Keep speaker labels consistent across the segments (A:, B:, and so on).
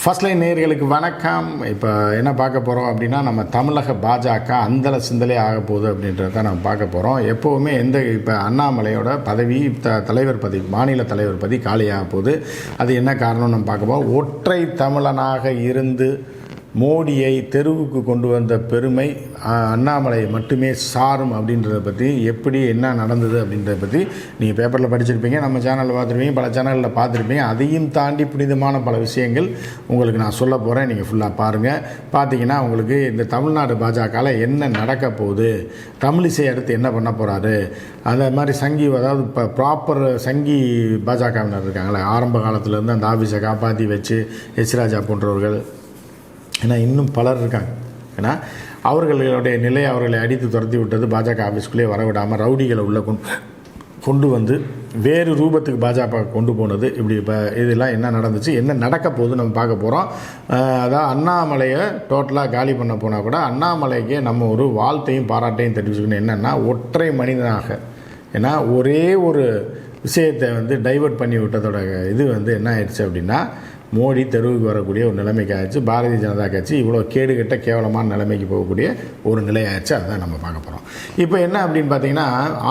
A: First line நேயர்களுக்கு வணக்கம். இப்போ என்ன பார்க்க போகிறோம் அப்படின்னா, நம்ம தமிழக பாஜக அந்தல சிந்தலே ஆக போகுது அப்படின்றத நம்ம பார்க்க போகிறோம். எப்போவுமே இப்போ அண்ணாமலையோட பதவி தலைவர் பதவி, மாநில தலைவர் பதவி காலியாக போகுது. அது என்ன காரணம் நம்ம பார்க்க போகிறோம். ஒற்றை தமிழனாக இருந்து மோடியை தெருவுக்கு கொண்டு வந்த பெருமை அண்ணாமலை மட்டுமே சாரும் அப்படின்றத பற்றி, எப்படி என்ன நடந்தது அப்படின்றத பற்றி நீங்கள் பேப்பரில் படிச்சிருப்பீங்க, நம்ம சேனலில் பார்த்துருப்பீங்க, பல சேனலில் பார்த்துருப்பீங்க. அதையும் தாண்டி புனிதமான பல விஷயங்கள் உங்களுக்கு நான் சொல்ல போகிறேன். நீங்கள் ஃபுல்லாக பாருங்கள். பார்த்தீங்கன்னா உங்களுக்கு இந்த தமிழ்நாடு பாஜகவில் என்ன நடக்க போகுது, தமிழிசை அடுத்து என்ன பண்ண போகிறாரு, அந்த மாதிரி சங்கி, அதாவது இப்போ ப்ராப்பர் சங்கி பாஜகவினர் இருக்காங்களே, ஆரம்ப காலத்துலேருந்து அந்த ஆஃபீஸை காப்பாற்றி வச்சு எச் ராஜா போன்றவர்கள், ஏன்னா இன்னும் பலர் இருக்காங்க. ஏன்னா அவர்களுடைய நிலை, அவர்களை அடித்து துரத்தி விட்டது, பாஜக ஆஃபீஸ்க்குள்ளே வரவிடாமல் ரவுடிகளை உள்ளே கொண்டு வந்து வேறு ரூபத்துக்கு பாஜக கொண்டு போனது. இப்படி இப்போ இதெல்லாம் என்ன நடந்துச்சு, என்ன நடக்க போகுது நம்ம பார்க்க போகிறோம். அதாவது அண்ணாமலையை டோட்டலாக காலி பண்ண போனால் கூட அண்ணாமலைக்கு நம்ம ஒரு வாழ்த்தையும் பாராட்டையும் தெரிவிச்சுக்கணும். என்னென்னா, ஒற்றை மனிதனாக, ஏன்னா ஒரே ஒரு விஷயத்தை டைவர்ட் பண்ணி விட்டதோட இது என்ன ஆயிடுச்சு அப்படின்னா, மோடி தெருவுக்கு வரக்கூடிய ஒரு நிலைமைக்கு ஆயிடுச்சு. பாரதிய ஜனதா கட்சி இவ்வளோ கேடுகட்ட கேவலமான நிலைமைக்கு போகக்கூடிய ஒரு நிலை ஆயிடுச்சு. அதுதான் நம்ம பார்க்க போகிறோம். இப்போ என்ன அப்படின்னு பார்த்தீங்கன்னா,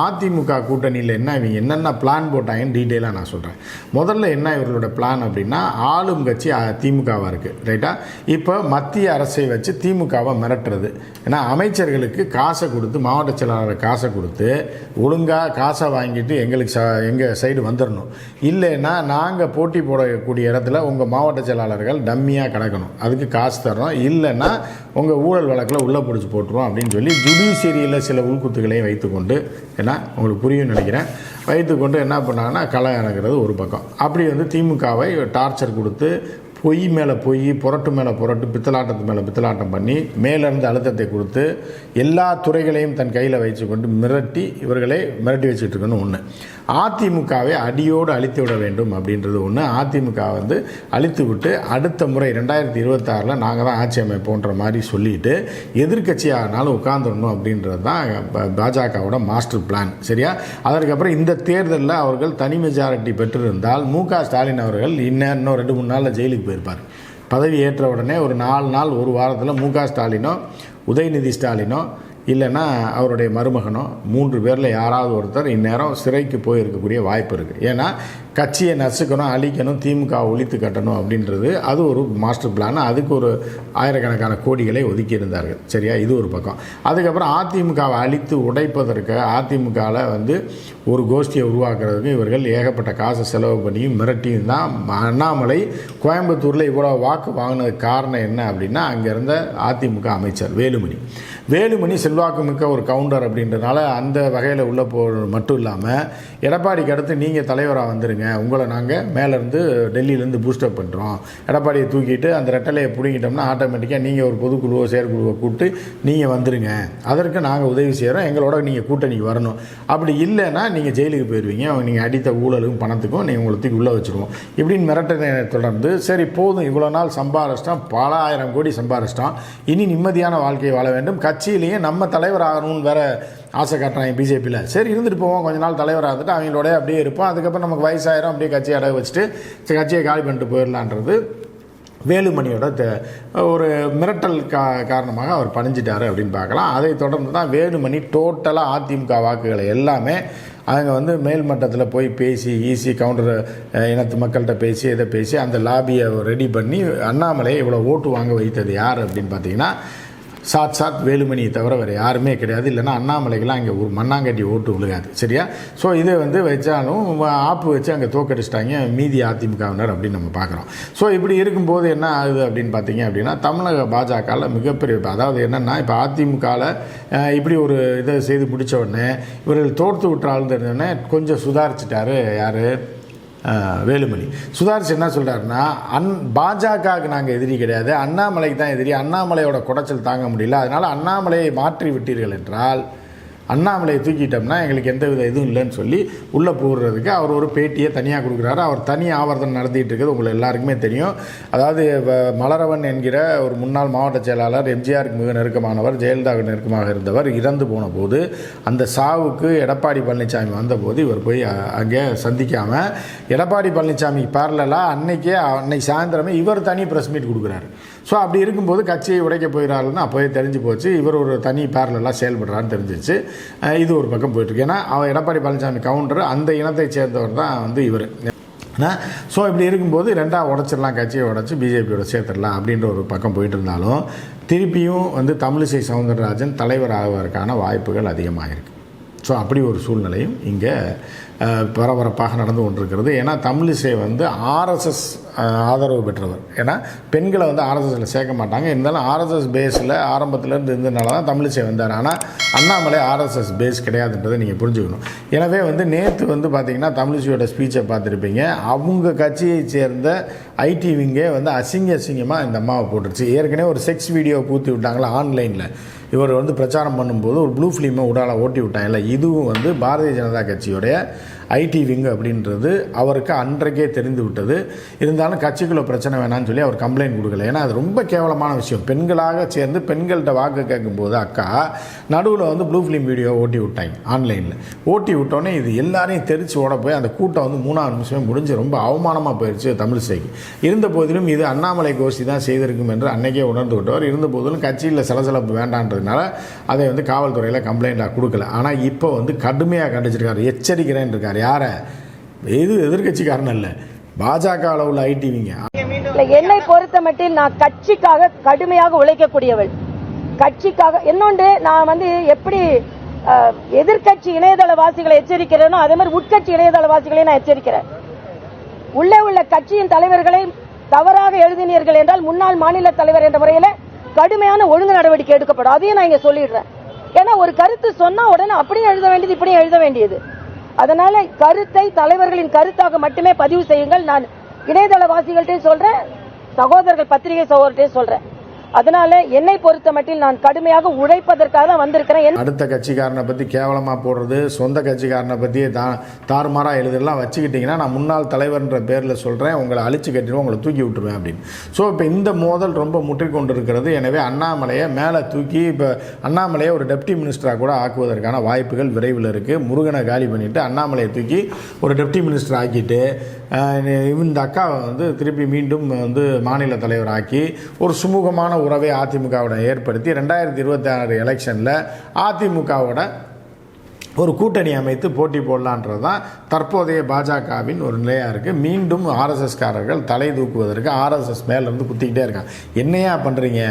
A: அதிமுக கூட்டணியில் இவங்க என்னென்ன பிளான் போட்டாங்கன்னு டீட்டெயிலாக நான் சொல்கிறேன். முதல்ல என்ன இவர்களோட பிளான் அப்படின்னா, ஆளும் கட்சி திமுகவாக இருக்குது, ரைட்டா? இப்போ மத்திய அரசை வச்சு திமுகவை மிரட்டுறது. ஏன்னா அமைச்சர்களுக்கு காசை கொடுத்து, மாவட்ட செயலாளர் காசை கொடுத்து, ஒழுங்காக காசை வாங்கிட்டு எங்கள் சைடு வந்துடணும். இல்லைன்னா நாங்கள் போட்டி போடக்கூடிய இடத்துல உங்கள் மாவட்ட செயலாளர்கள் டம்மியாக கிடக்கணும், அதுக்கு காசு தர்றோம், இல்லைன்னா உங்கள் ஊழல் வழக்கில் உள்ளே பிடிச்சி போட்டுருவோம் அப்படின்னு சொல்லி ஜுடிஷியரியில் சில உள்குத்துக்களையும் வைத்துக்கொண்டு, ஏன்னா உங்களுக்கு புரியும் நினைக்கிறேன், வைத்துக்கொண்டு என்ன பண்ணாங்கன்னா களை இறங்குறது ஒரு பக்கம். அப்படி திமுகவை டார்ச்சர் கொடுத்து, பொய் மேலே பொய், புரட்டு மேலே புரட்டு, பித்தலாட்டத்து மேலே பித்தலாட்டம் பண்ணி, மேலேருந்து அழுத்தத்தை கொடுத்து, எல்லா துறைகளையும் தன் கையில் வச்சு கொண்டு மிரட்டி இவர்களை மிரட்டி வச்சுட்டு இருக்கணும். ஒன்று, அதிமுகவை அடியோடு அழித்து விட வேண்டும் அப்படின்றது ஒன்று. அதிமுக அழித்து விட்டு அடுத்த முறை 2026 நாங்கள் தான் ஆட்சி அமைப்போன்ற மாதிரி சொல்லிட்டு எதிர்கட்சியானாலும் உட்காந்துடணும் அப்படின்றது தான் பாஜகவோட மாஸ்டர் பிளான், சரியா? அதற்கப்புறம் இந்த தேர்தலில் அவர்கள் தனி மெஜாரிட்டி பெற்றிருந்தால் மு.க. ஸ்டாலின் அவர்கள் இன்னும் 2-3 நாளில் ஜெயிலுக்கு போயிருப்பார். பதவி ஏற்ற உடனே ஒரு 4 நாள், ஒரு வாரத்தில் மு.க. ஸ்டாலினோ, உதயநிதி ஸ்டாலினோ, இல்லைன்னா அவருடைய மருமகனோ, 3 பேரில் யாராவது ஒருத்தர் இந்நேரம் சிறைக்கு போயிருக்கக்கூடிய வாய்ப்பு இருக்குது. ஏன்னா கட்சியை நசுக்கணும், அழிக்கணும், திமுக ஒழித்து கட்டணும் அப்படின்றது அது ஒரு மாஸ்டர் பிளான். அதுக்கு ஒரு ஆயிரக்கணக்கான கோடிகளை ஒதுக்கி இருந்தார்கள், சரியா? இது ஒரு பக்கம். அதுக்கப்புறம் அதிமுகவை அழித்து உடைப்பதற்கு, அதிமுகவில் ஒரு கோஷ்டியை உருவாக்குறதுக்கு இவர்கள் ஏகப்பட்ட காசை செலவு பண்ணியும் மிரட்டியும் தான் அண்ணாமலை கோயம்புத்தூரில் இவ்வளோ வாக்கு வாங்கினதுக்கு காரணம் என்ன அப்படின்னா, அங்கே இருந்த அதிமுக அமைச்சர் வேலுமணி செல்வாக்கு மிக்க ஒரு கவுண்டர் அப்படின்றதுனால அந்த வகையில் உள்ள மட்டும் இல்லாமல், எடப்பாடிக்கு அடுத்து நீங்கள் தலைவராக வந்துருங்க, உங்களை நாங்கள் மேலேருந்து டெல்லியிலேருந்து பூஸ்டப் பண்ணுறோம், எடப்பாடியை தூக்கிட்டு அந்த ரெட்டலையை பிடிங்கிட்டோம்னா ஆட்டோமேட்டிக்காக நீங்கள் ஒரு பொதுக்குழுவோ செயற்குழுவோ கூப்பிட்டு நீங்கள் வந்துடுங்க, அதற்கு நாங்கள் உதவி செய்கிறோம், எங்களோட நீங்கள் கூட்டணிக்கு வரணும், அப்படி இல்லைன்னா நீங்கள் ஜெயிலுக்கு போயிடுவீங்க, நீங்கள் அடித்த ஊழலுக்கும் பணத்துக்கும் நீங்கள் உங்களை தூக்கி உள்ளே வச்சுருவோம் இப்படின்னு மிரட்டனை தொடர்ந்து, சரி போதும், இவ்வளோ நாள் சம்பாரிச்சிட்டோம், பல ஆயிரம் கோடி சம்பாரிச்சிட்டோம், இனி நிம்மதியான வாழ்க்கையை வாழ வேண்டும், கட்சியிலேயே நம்ம தலைவர் ஆகணும்னு வேறு ஆசை காட்டுறாங்க பிஜேபியில். சரி இருந்துட்டு போவோம், கொஞ்ச நாள் தலைவராக இருந்துட்டு அவங்களோட அப்படியே இருப்போம், அதுக்கப்புறம் நமக்கு வயசாயிரம், அப்படியே கட்சியை அடகு வச்சுட்டு கட்சியை காலி பண்ணிட்டு போயிடலான்றது வேலுமணியோட ஒரு மிரட்டல் காரணமாக அவர் பணிஞ்சிட்டார் அப்படின்னு பார்க்கலாம். அதை தொடர்ந்து தான் வேலுமணி டோட்டலாக அதிமுக வாக்குகளை எல்லாமே அவங்க மேல்மட்டத்தில் போய் பேசி, ஈஸி கவுண்டர் இனத்து மக்கள்கிட்ட பேசி, இதை பேசி அந்த லாபியை ரெடி பண்ணி அண்ணாமலையை இவ்வளோ ஓட்டு வாங்க வைத்தது யார் அப்படின்னு பார்த்தீங்கன்னா, சாத் வேலுமணியை தவிர வேறு யாருமே கிடையாது. இல்லைன்னா அண்ணாமலைக்கெல்லாம் அங்கே ஒரு மண்ணாங்கட்டி ஓட்டு விழுகாது, சரியா? ஸோ இதை வச்சாலும் ஆப்பு வச்சு அங்கே தோக்கடிச்சிட்டாங்க மீதி அதிமுகவினர் அப்படின்னு நம்ம பார்க்குறோம். ஸோ இப்படி இருக்கும்போது என்ன ஆகுது அப்படின்னு பார்த்தீங்க அப்படின்னா, தமிழக பாஜகவில் மிகப்பெரிய, அதாவது என்னென்னா, இப்போ அதிமுகவில் இப்படி ஒரு இதை செய்து பிடிச்ச உடனே இவர்கள் தோற்று விட்டாலும் தெரிஞ்சோடனே கொஞ்சம் சுதாரிச்சிட்டாரு யார், வேலுமணி. சுதாரிச்சு என்ன சொல்கிறாருன்னா, பாஜகவுக்கு நாங்கள் எதிரி கிடையாது, அண்ணாமலைக்கு தான் எதிரி, அண்ணாமலையோட குடைச்சல் தாங்க முடியல, அதனால் அண்ணாமலையை மாற்றி விட்டீர்கள் என்றால் அண்ணாமலையை தூக்கிட்டோம்னா எங்களுக்கு எந்த வித இதுவும் இல்லைன்னு சொல்லி உள்ளே போடுறதுக்கு அவர் ஒரு பேட்டியை தனியாக கொடுக்குறாரு. அவர் தனி ஆவர்த்தனம் நடத்திட்டு இருக்கிறது உங்களுக்கு எல்லாருக்குமே தெரியும். அதாவது மலரவன் என்கிற ஒரு முன்னாள் மாவட்ட செயலாளர் எம்ஜிஆருக்கு மிக நெருக்கமானவர், ஜெயலலிதாவுக்கு நெருக்கமாக இருந்தவர் இறந்து போன போது அந்த சாவுக்கு எடப்பாடி பழனிசாமி வந்தபோது இவர் போய் அங்கே சந்திக்காமல் எடப்பாடி பழனிசாமி பேரலாக அன்னைக்கு சாயந்தரமே இவர் தனி ப்ரெஸ் மீட் கொடுக்குறாரு. ஸோ அப்படி இருக்கும்போது கட்சியை உடைக்க போகிறாருன்னு அப்போயே தெரிஞ்சு போச்சு. இவர் ஒரு தனி பேரலாக செயல்படுறான்னு தெரிஞ்சிச்சு. இது ஒரு பக்கம் போயிட்டுருக்கு. ஏன்னா அவர் எடப்பாடி பழனிசாமி கவுண்டர் அந்த இனத்தை சேர்ந்தவர் தான் இவர். ஸோ இப்படி இருக்கும்போது ரெண்டாக உடச்சிடலாம், கட்சியை உடச்சி பிஜேபியோட சேர்த்துடலாம் அப்படின்ற ஒரு பக்கம் போயிட்டு இருந்தாலும் திருப்பியும் தமிழிசை சவுந்தரராஜன் தலைவர் ஆகுவதற்கான வாய்ப்புகள் அதிகமாக இருக்குது. ஸோ அப்படி ஒரு சூழ்நிலையும் இங்கே பரபரப்பாக நடந்து கொண்டிருக்கிறது. ஏன்னா தமிழிசை ஆர்எஸ்எஸ் ஆதரவு பெற்றவர். ஏன்னா பெண்களை ஆர்எஸ்எஸில் சேர்க்க மாட்டாங்க. இருந்தாலும் ஆர்எஸ்எஸ் பேஸில் ஆரம்பத்திலேருந்து இருந்ததுனால தான் தமிழிசை வந்தார். ஆனால் அண்ணாமலை ஆர்எஸ்எஸ் பேஸ் கிடையாதுன்றதை நீங்கள் புரிஞ்சுக்கணும். எனவே நேற்று பார்த்திங்கன்னா தமிழிசையோட ஸ்பீச்சை பார்த்துருப்பீங்க. அவங்க கட்சியை சேர்ந்த ஐடி விங்கே அசிங்கமாக இந்த அம்மாவை போட்டுருச்சு. ஏற்கனவே ஒரு செக்ஸ் வீடியோ பூத்தி விட்டாங்களா ஆன்லைனில். இவர் பிரச்சாரம் பண்ணும்போது ஒரு ப்ளூ ஃபிலிமை உடால ஓட்டி விட்டாங்கல்ல. இதுவும் பாரதிய ஜனதா கட்சியோடைய ஐடி விங் அப்படின்றது அவருக்கு அன்றைக்கே தெரிந்து விட்டது. இருந்தாலும் கட்சிக்குள்ள பிரச்சனை வேணான்னு சொல்லி அவர் கம்ப்ளைண்ட் கொடுக்கல. ஏன்னா அது ரொம்ப கேவலமான விஷயம். பெண்களாக சேர்ந்து பெண்கள்கிட்ட வாக்கு கேட்கும்போது அக்கா நடுவில் ப்ளூ ஃபிலிம் வீடியோ ஓட்டி விட்டாங்க ஆன்லைனில். ஓட்டி விட்டோன்னே இது எல்லாரையும் தெரிச்சு ஓட போய் அந்த கூட்டம் 3வது நிமிஷமே முடிஞ்சு ரொம்ப அவமானமாக போயிடுச்சு தமிழிசைக்கு. இருந்த போதிலும் இது அண்ணாமலை கோஷ்டி தான் செய்திருக்கும் என்று அன்னைக்கே உணர்ந்து விட்டவர். இருந்த போதிலும் கட்சியில் சலசலப்பு வேண்டான்றதுனால அதை காவல்துறையில் கம்ப்ளைண்ட்டாக கொடுக்கல. ஆனால் இப்போ கடுமையாக கண்டிச்சிருக்காரு, எச்சரிக்கிறேன் இருக்கார். யாரை? இது எதிர்கட்சிக்காரன் அல்ல, பாஜக உள்ள ஐடிவிங்க.
B: என்னை பொறுத்த மட்டில் நான் கட்சிக்காக கடுமையாக உழைக்கக்கூடியவள். கட்சிக்காக இன்னொன்று நான் எப்படி எதிர்கட்சி இணையதளவாசிகளை எச்சரிக்கிறேனோ அதே மாதிரி உட்கட்சி இணையதளவாசிகளை நான் எச்சரிக்கிறேன். உள்ளே உள்ள கட்சியின் தலைவர்களை தவறாக எழுதினீர்கள் என்றால் முன்னாள் மாநில தலைவர் என்ற முறையில் கடுமையான ஒழுங்கு நடவடிக்கை எடுக்கப்படும். அதையும் நான் இங்க சொல்லிடுறேன். ஏன்னா ஒரு கருத்து சொன்னா உடனே அப்படியே எழுத வேண்டியது இப்படியே எழுத வேண்டியது. அதனால கருத்தை தலைவர்களின் கருத்தாக மட்டுமே பதிவு செய்யுங்கள். நான் இணையதளவாசிகள்கிட்டையும் சொல்றேன், சகோதரர்கள் பத்திரிகை சகோதரர்கிட்டையும் சொல்றேன். அதனால என்னை பொறுத்த மட்டில் நான் கடுமையாக உழைப்பதற்காக தான் வந்திருக்கிறேன்.
A: அடுத்த கட்சிக்காரனை பத்தி கேவலமா போடுறது, சொந்த கட்சிக்காரனை பத்தி தாறுமாறா எழுதலாம் வச்சுக்கிட்டீங்கன்னா நான் முன்னாள் தலைவர்ன்ற பேர்ல சொல்றேன், உங்களை அழிச்சு கட்டிடுவேன், உங்களை தூக்கி விட்டுருவேன் அப்படின்னு. ஸோ இப்போ இந்த மோதல் ரொம்ப முற்றிக்கொண்டு இருக்கிறது. எனவே அண்ணாமலையை மேலே தூக்கி இப்போ அண்ணாமலையை ஒரு டெப்டி மினிஸ்டராக கூட ஆக்குவதற்கான வாய்ப்புகள் விரைவில் இருக்கு. முருகனை காலி பண்ணிட்டு அண்ணாமலையை தூக்கி ஒரு டெப்டி மினிஸ்டர் ஆக்கிட்டு இந்த அக்காவை திருப்பி மீண்டும் மாநில தலைவர் ஆக்கி ஒரு சுமூகமான உறவை அதிமுகவுடன் ஏற்படுத்தி 2026 எலெக்ஷனில் அதிமுகவோட ஒரு கூட்டணி அமைத்து போட்டி போடலான்றது தான் தற்போதைய பாஜகவின் ஒரு நிலையாக இருக்குது. மீண்டும் ஆர்எஸ்எஸ்காரர்கள் தலை தூக்குவதற்கு ஆர்எஸ்எஸ் மேலேருந்து குத்திக்கிட்டே இருக்காங்க. என்னையா பண்ணுறீங்க,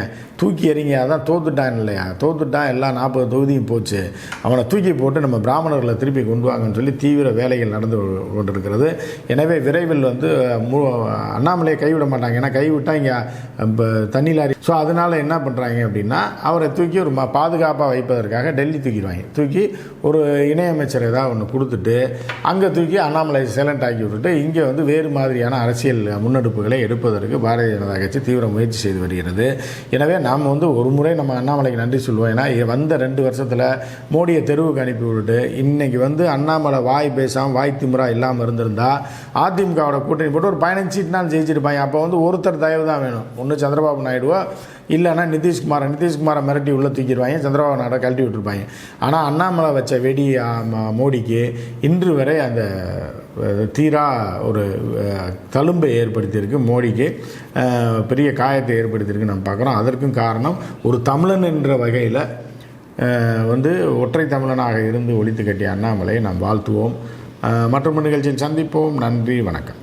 A: தூக்கி எறிங்க, அதான் தோத்துட்டான் இல்லையா, தோத்துட்டான் எல்லாம் 40 தொகுதியும் போச்சு, அவனை தூக்கி போட்டு நம்ம பிராமணர்களை திருப்பி கொண்டு வாங்கன்னு சொல்லி தீவிர வேலைகள் நடந்து கொண்டிருக்கிறது. எனவே விரைவில் அண்ணாமலையை கைவிட மாட்டாங்க. ஏன்னா கைவிட்டால் இங்கே தண்ணி லாரி. ஸோ அதனால் என்ன பண்ணுறாங்க அப்படின்னா அவரை தூக்கி ஒரு பாதுகாப்பாக வைப்பதற்காக டெல்லி தூக்கிடுவாங்க. தூக்கி ஒரு இணையமைச்சர் ஏதாவது ஒன்று கொடுத்துட்டு அங்கே தூக்கி அண்ணாமலை சைலண்ட் ஆக்கி விட்டுட்டு இங்கே வேறு மாதிரியான அரசியல் முன்னெடுப்புகளை எடுப்பதற்கு பாரதிய ஜனதா கட்சி தீவிர முயற்சி செய்து வருகிறது. எனவே நாம் ஒரு முறை நம்ம அண்ணாமலைக்கு நன்றி சொல்லுவோம். ஏன்னா வந்த 2 வருஷத்தில் மோடியை தெருவுக்கு அனுப்பி விட்டுட்டு இன்னைக்கு அண்ணாமலை வாய் பேசாமல் வாய் திமுறா இல்லாமல் இருந்திருந்தா அதிமுகவோட கூட்டணி போட்டு ஒரு 15 சீட்னாலும் ஜெயிச்சிருப்பாங்க. அப்போ ஒருத்தர் தயவு தான் வேணும். ஒன்று சந்திரபாபு நாயுடுவோ இல்லைன்னா நிதிஷ்குமாரை மிரட்டி உள்ளே தூக்கிடுவாங்க, சந்திரபாபு நாயுடு கழட்டி விட்டுருப்பாங்க. ஆனால் அண்ணாமலை வச்ச வெடி மோடிக்கு இன்று வரை அந்த தீரா ஒரு தழும்பை ஏற்படுத்தியிருக்கு, மோடிக்கு பெரிய காயத்தை ஏற்படுத்தியிருக்கு நம்ம பார்க்குறோம். அதற்கும் காரணம் ஒரு தமிழன் என்ற வகையில் ஒற்றை தமிழனாக இருந்து ஒழித்து கட்டிய அண்ணாமலை நாம் வாழ்த்துவோம். மற்றொரு நிகழ்ச்சியில் சந்திப்போம். நன்றி, வணக்கம்.